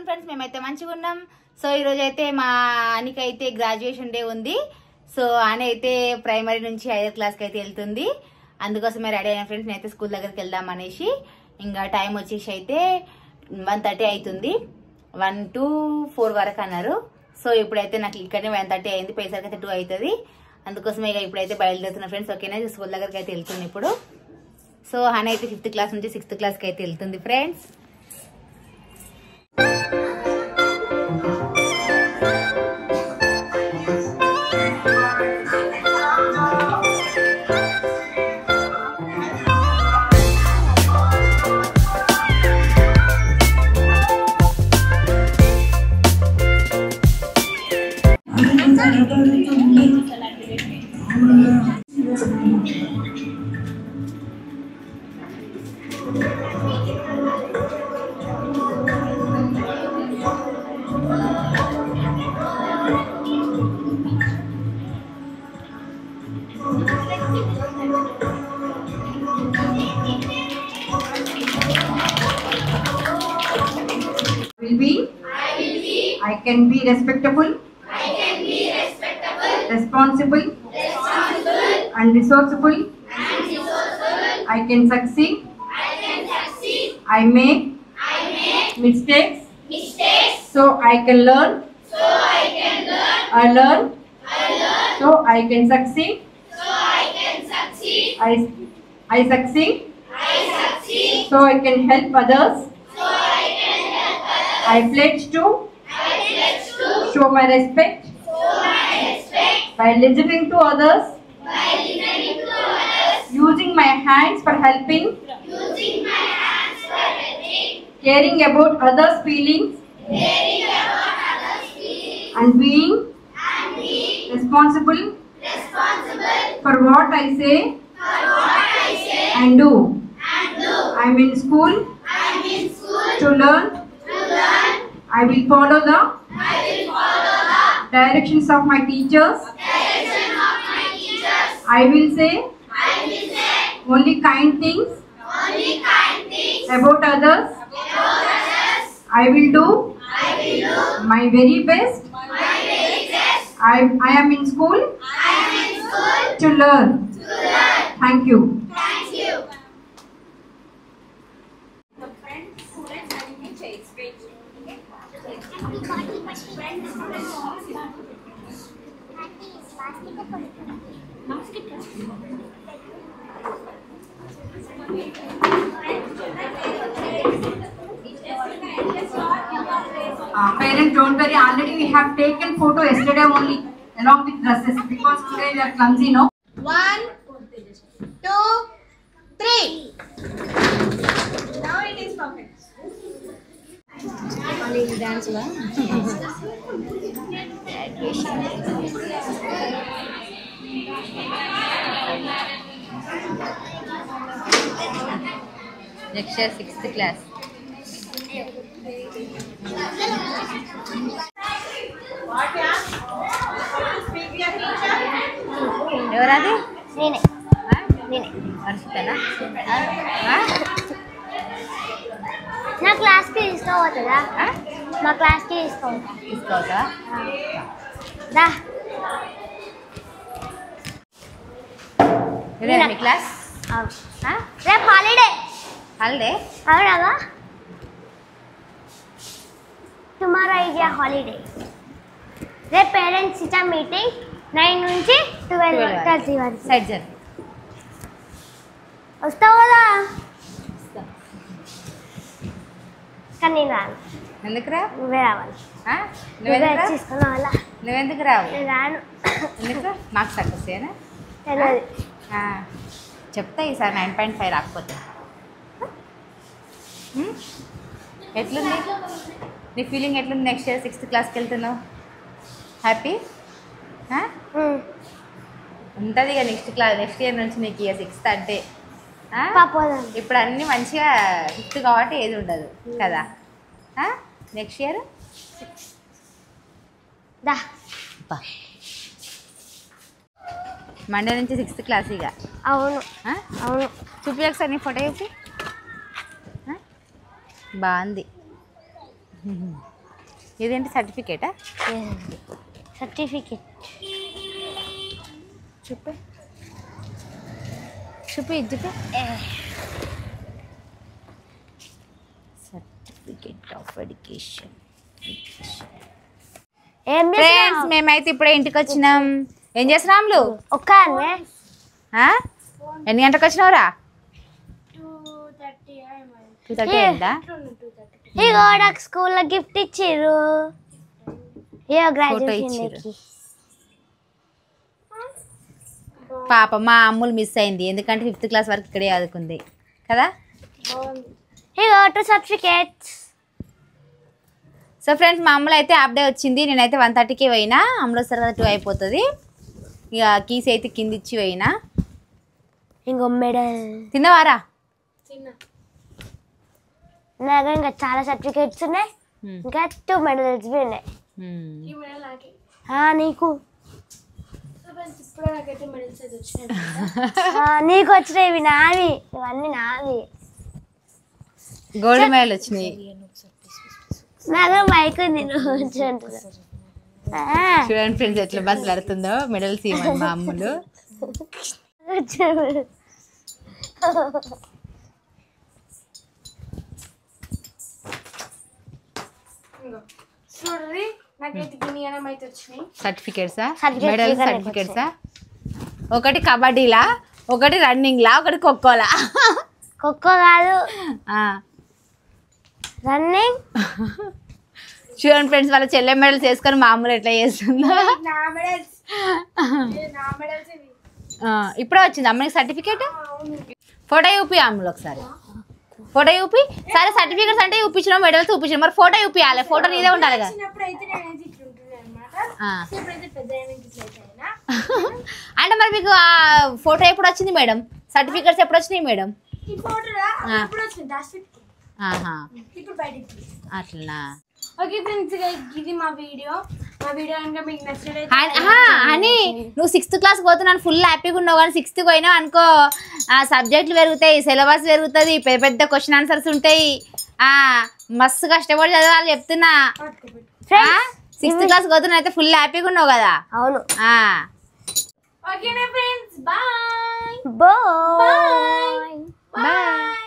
ఉన్నాం ఫ్రెండ్స్, మేమైతే మంచిగా ఉన్నాం. సో ఈ రోజు అయితే మా అనికైతే గ్రాడ్యుయేషన్ డే ఉంది. సో అని అయితే ప్రైమరీ నుంచి 5వ క్లాస్కి అయితే వెళ్తుంది. అందుకోసమే రెడీ అయిన ఫ్రెండ్స్, నేనైతే స్కూల్ దగ్గరికి వెళ్దాం అనేసి. ఇంకా టైం వచ్చేసి అయితే 1:30 అవుతుంది. 1 to 4 వరకు అన్నారు. సో ఇప్పుడైతే నాకు ఇక్కడనే 1:30 అయింది, పోయేసరికి అయితే 2 అవుతుంది. అందుకోసమే ఇక ఇప్పుడైతే బయలుదేరుతున్నా ఫ్రెండ్స్. ఓకేనా, స్కూల్ దగ్గరికి అయితే వెళ్తుంది ఇప్పుడు. సో హనీ అయితే 5th క్లాస్ నుంచి 6th క్లాస్కి అయితే వెళ్తుంది friends. I can be respectable, responsible, and resourceful. I can succeed. I make mistakes. So I can learn. I learn. So I can succeed. I succeed. So I can help others. I pledge to show my respect by listening to others, using my hands for helping, caring about others' feelings, and being responsible for what I say and do. I am in school to learn. I will follow the directions of my teachers. I will say only kind things about others. I will do my very best. I am in school to learn. Thank you. Parents, don't worry. Already we have taken photo yesterday only, along with dresses, because today we are clumsy, no? 1, 2, 3. Now it is perfect. Dance la. Next year 6th class. ఎవరది? నేనే. వర్షితనా? నా క్లాస్కి తీసుకోవద్దా? మా క్లాస్కి తీసుకోవద్దా? దా. ఇదేనా మీ class? రేపు holiday. Holiday? అవునా? Tomorrow is a holiday. రేపు పేరెంట్స్ టీచర్ మీటింగ్ 9 నుంచి 12 వరకు. సైడ్ జర్ వస్తావు కదా? కానీ నేను రాను. ఎందుకు రా? నువ్వే రావాలి. నువ్వెందుకు వాళ్ళ నువ్వెందుకు రావు? నేను రాను. ఎందుకు? మార్క్స్ తక్కువసేనా? తెలియదు. చెప్తా ఈసారి 9.5 రాకపోతే. ఎట్లుంది నీ ఫీలింగ్? ఎట్లుంది? నెక్స్ట్ ఇయర్ 6th క్లాస్కి వెళ్తున్నావు, హ్యాపీ ఉంటుంది ఇక. నెక్స్ట్ ఇయర్ నుంచి నీకు ఇక 6th అంటే ఇప్పుడు అన్నీ మంచిగా 5th కాబట్టి ఏది ఉండదు కదా. నెక్స్ట్ ఇయర్ మండే నుంచి 6th క్లాస్ ఇక. అవును అవును. చూపి ఒకసారి నీ ఫోటో వేసి. బాగుంది. ఇదేంటి సర్టిఫికేటా? సర్టిఫికేట్ చూపి ఇది చూపి. Certificate of education. ఏం ఫ్రెండ్స్ మేమైతే ఇప్పుడే ఇంటికి వచ్చినాం. ఏం చేస్తున్నాంలు? ఒక్క ఎన్ని గంటలకు వచ్చినావురా? 2:30 అయిందా? ఇగో నాకు స్కూల్లో గిఫ్ట్ ఇచ్చిర్రు. ఇగో గ్రాడ్యుయేషన్. పాప మా అమ్ములు మిస్ అయింది, ఎందుకంటే 5th క్లాస్ వరకు ఇక్కడే చదువుకుంది కదా. ఇగో 2 సర్టిఫికేట్స్. సో ఫ్రెండ్స్ మా అమ్మలు అయితే హాఫ్ డే వచ్చింది. నేనైతే 1:30కి పోయినా. అమ్మలు వస్తారు కదా 2 అయిపోతుంది. ఇక కీస్ అయితే కింద ఇచ్చి పోయినా. ఇంకో మెడల్ తిన్నవారా? నాకు ఇంకా చాలా సర్టిఫికేట్స్ ఉన్నాయి, ఇంకా 2 మెడల్స్ ఉన్నాయి. నీకు నీకు వచ్చినాయి, ఇవి నావి, ఇవన్నీ నావి. గోల్డ్ మెడల్ వచ్చినాయి. నాకు మైక్ ఉంది. చూడండి ఫ్రెండ్స్ ఎట్లా బస్సులు ఆడుతుందో. మెడల్స్ ఇవ్వండి మా అమ్ములు. సర్టిఫికేట్సా? మెడల్ సర్టిఫికేట్సా? ఒకటి కబడ్డీలా, ఒకటి రన్నింగ్లా, ఒకటి ఖోఖోలా. ఖోఖో కాదు, రన్నింగ్. చూడండి ఫ్రెండ్స్ వాళ్ళ చెల్లె మెడల్స్ వేసుకొని మామూలు ఎట్లా చేస్తుందో. ఇప్పుడే వచ్చింది అమ్మకి సర్టిఫికేట్. ఫోటో చూపి అమ్మలు ఒకసారి. ఫోటో చూపి. సరే సర్టిఫికేట్స్ అంటే చూపించినాం, మెడల్స్ చూపించినాం, మరి ఫోటో చూపించాలి. ఫోటో నీదే ఉండాలి కదా. అంటే మరి మీకు ఆ ఫోటో ఎప్పుడు వచ్చింది మేడం? సర్టిఫికేట్స్ ఎప్పుడు వచ్చినాయి మేడం? అట్లా. ఓకే ఫ్రెండ్స్, ఇది మా వీడియో కనుక మీకు నచ్చినట్లయితే అని నువ్వు 6th క్లాస్ పోతున్నాను ఫుల్ హ్యాపీగా ఉన్నావు, కానీ 6th పోయినావు అనుకో సబ్జెక్టులు పెరుగుతాయి, సిలబస్ పెరుగుతుంది, పెద్ద పెద్ద క్వశ్చన్ ఆన్సర్స్ ఉంటాయి. మస్తు కష్టపడి చదవాలి చెప్తున్నా. 6th క్లాస్ పోతున్నా అయితే ఫుల్ హ్యాపీగా ఉన్నావు కదా. అవును. ఓకేనా ఫ్రెండ్స్, బాయ్ బాయ్.